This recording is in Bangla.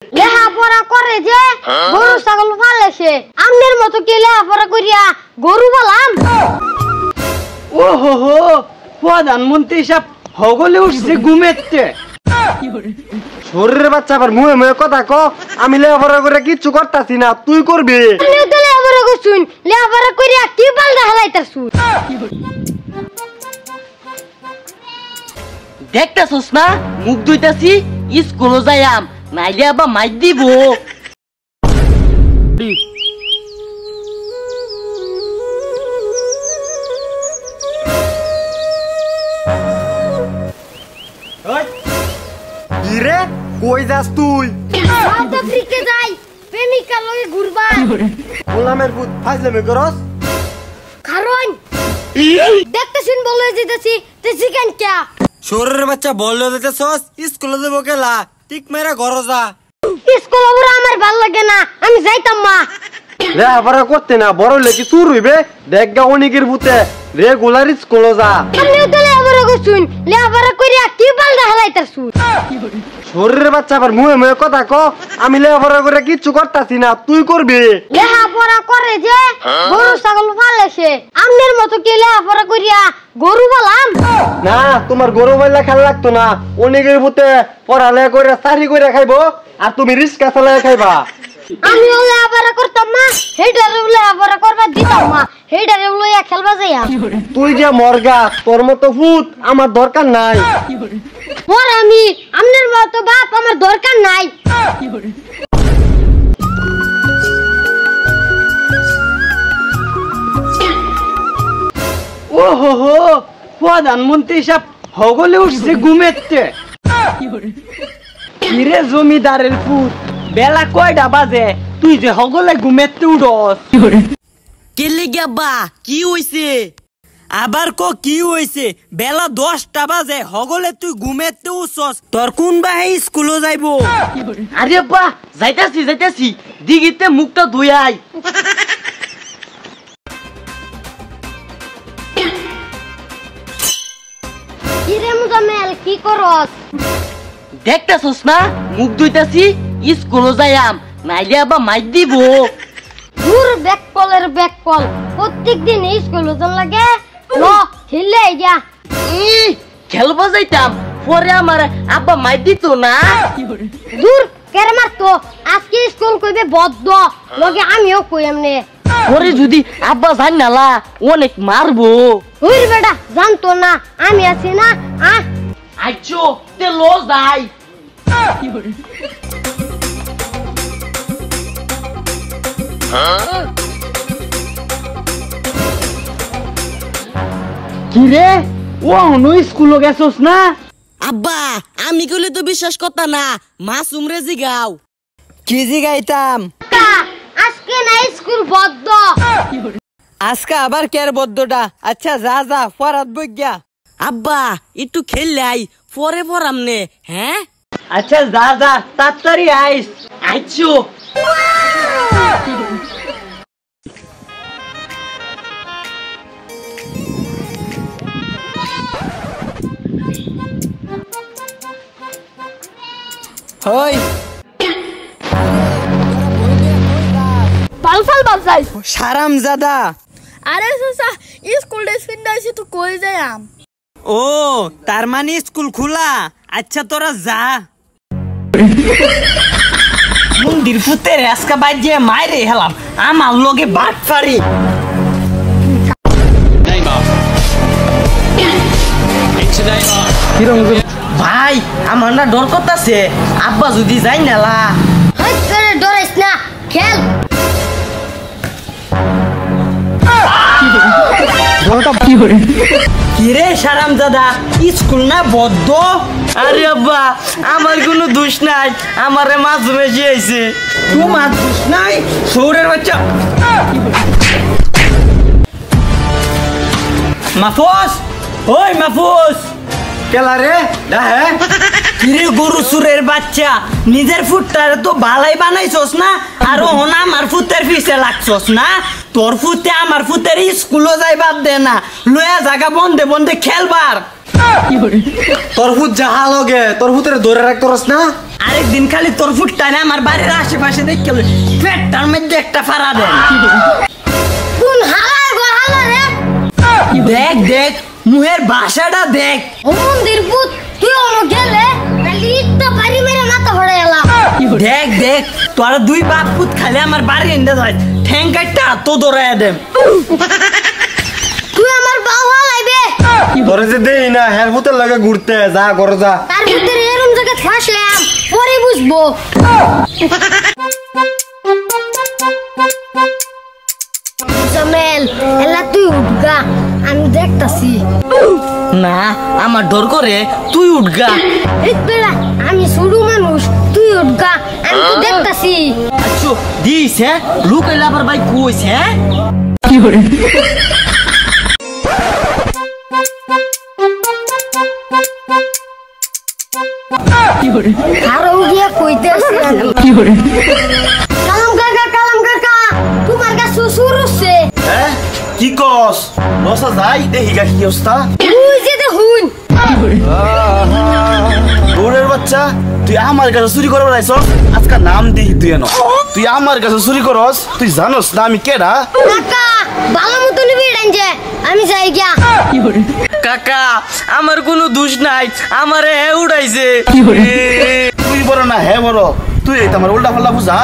লেখাপড়া করে যে গরু ছাগল পালেছে আমনের মতো কি লেখাপড়া করিয়া গরু বলাম? ও হো হো, প্রধানমন্ত্রী সাহেব হগলে উঠছে ঘুমেতে। শরীরের বাচ্চা আবার মুহে মুহে কথা ক, আমি লেখাপড়া করে কিচ্ছু করতাছি না, তুই করবি। লেখাপড়া করছুন, লেখাপড়া করিয়া কি পাল্টা হালাইতাছুন? দেখতাছস না মুখ ধুইতাছি, স্কুলে যাইয়াম নাইলে আবার মাইর দিব। কিরে কই যাস তুই? সাউথ আফ্রিকা যাই, প্রেমিকা লগে ঘুরবা। গোলামের পুত ফাইজলামি করস? কারণ দেখতেছুন বলে যেতেছি তেছি কেন কে? শরীরের বাচ্চা বললো দিতেছস, স্কুলে যাবো কেলা, টিক মেরা ঘর যা। স্কুল ওরা আমার ভাল লাগে না, আমি যাইতাম মা। লেখাপড়া করতে না বড় লেখি চুর হইবে, দেখ গা অনেকের ভূতে রেগুলার স্কুলে যা। আপনিও তো লেখাপড়া করছুন, লেখাপড়া করিয়া কি পাল্টা হালাইতাছুন? শরীরের বাচ্চা আবার মুহে মুহে কথা ক, আমি লেখাপড়া করে কিচ্ছু করতাছি না, তুই করবি। লেখাপড়া করে যে গরু ছাগল পালেছে আমনের মতো কি লেখাপড়া করিয়া গরু বলাম? না, তোমার গরু বাইলা খেলা লাগতো না, অনেকের ভূতে পড়ালেখা করে চাকরি করে খাইবো, আর তুমি রিস্কা চালায় খাইবা। আমিও লেখাপড়া করতাম না, হেইটারে লেখাপড়া করবা দিতাম মা, হেইটারে লইয়া খেলবা যাইয়া। তুই যে মরগা, তোর মতো ভূত আমার দরকার নাই। ওর আমি আমনের মতো বাপ আমার দরকার নাই। ও হো হো, প্রধানমন্ত্রী সাহেব হগলে উঠছে ঘুমেতে। কিরে জমিদারের পুত, বেলা কয়টা বাজে, তুই যে হগলে ঘুমেতে উঠস? কেলে গিয়াব্বা কি হইছে? আবার কি হইছে? বেলা 10টা বাজে, হগলে তুই ঘুমেতে উঠছস, তোর কোন বাহে স্কুলে যাইবো? আরে বা যাইতাছি যাইতাছি, দিগিতে মুখটা ধুই আই। কিরে মুজাম্মেল কি করস? দেখতাছস না মুখ ধুইতাছি, স্কুলে যাইয়াম নাইলে আবার মাইর দিব। দূর ব্যাককলের ব্যাককল, প্রত্যেকদিন স্কুলে যান লাগে। ল খেললে যা। খেলবা যাইতাম, পরে আমার আব্বা মাইর দিত না। দূর কেরে মারতো, আজকে স্কুল কইবে বদ্ধ, লগে আমিও কই এমনে। পরে যদি আব্বা জান নালা অনেক মারবো। ওই বেটা জানতো না আমি আছি না। আইছো তে লো যাই। কিরে ও হনো স্কুলে গেছস না? আব্বা আমি কইলে তো বিশ্বাস করতা না, মাসুম রে জিগাও। কি জিগাইতাম? আজকে না স্কুল বদ্ধ। আজকে আবার কের বদ্ধটা? আচ্ছা যা যা পড়াত বইগা। আব্বা একটু খেললাই পরে পড়াম নে। হ্যাঁ আচ্ছা যা যা, তাড়াতাড়ি আইস। আইছো। হই বালফাল বাজাই। সারামজাদা। আরে চাচা স্কুল ড্রেস কিনতে আইছি তো কই যাইম? ও তার মানে স্কুল খোলা? আচ্ছা তোরা যা। মন্দির ফুতের আজকে বাজে মাইরে হেলাম, আমার লগে বাট পারি। ভাই আমার না ডর করতাছে, আব্বা যদি যাই নালা। হাই তোরে ডরাইস না, খেল। কিরে সারামজাদা, স্কুল না বদ্ধ? আরে আব্বা আমার কোনো দোষ নাই, আমারে মাছ বেশি আইছে। তোমার দোষ নাই? সৌরের বাচ্চা। মাফুস, ওই মাফুস। কেলা রে হ্যাঁ? কিরে গরু সুরের বাচ্চা, নিজের ফুটটারে তো ভালাই বানাইছস না, আর ওনা আমার ফুটের পিছে লাগছস না। তোর ফুটে আমার ফুটের স্কুলে যাইবার দে না, লয়া জায়গা বন্ধে বন্ধে খেলবার। তোর ভূত যাহা লগে তোর ভূতের ধরে রাখতরস না। আরেকদিন খালি তোর ফুটটা না আমার বাড়ির আশেপাশে দেখে পেটটার মধ্যে একটা ফাড়া দেন। কোন হালার গো হালারে? দেখ দেখ মুহের ভাষাটা দেখ। ও মন্দির পুত তুই ওনো গেলে খালি ইটটা বাড়ি মেরে মাথা ভরে এলা। দেখ দেখ তোর দুই বাপ পুত খালি আমার বাড়ি এনে যায় ঠ্যাং কাটটা তো দৌড়াইয়া দেম। তুই আমার বাউ হালাইবে। তোরে যে দেই না হের ভূতের লাগে ঘুরতে যা ঘরে যা। তার ভিতরে এরম জায়গা ফাসলাম পরে বুঝবো। জামেল এলা তুই উঠগা আমি দেখতাছি। না আমার ডর করে তুই উঠগা। এই বেলা আমি ছোট মানুষ তুই উঠগা আমি তো দেখতাছি। আচ্ছা দিস হ্যাঁ লুক এলা আবার ভাই কইছে হ্যাঁ আরো গিয়া কইতেছি আমি। কালাম কাকা তোমার কাছে শ্বশুর হচ্ছে। হ্যাঁ কি কস লসা যাই দেখি গা কি অবস্থা। তুই যে দেখুন গৌরের বাচ্চা তুই আমার কাছে চুরি করবার আইছস আজকে নাম দিই তুই এনো তুই আমার কাছে চুরি করস তুই জানোস না আমি কেডা। কাকা ভালো মতো নিবি যে আমি যাই গিয়া। কাকা আমার কোনো দোষ নাই আমারে উড়াইছে। তুই বড় না হ্যাঁ বড় তুই এই আমার উল্টা পাল্টা বুঝা।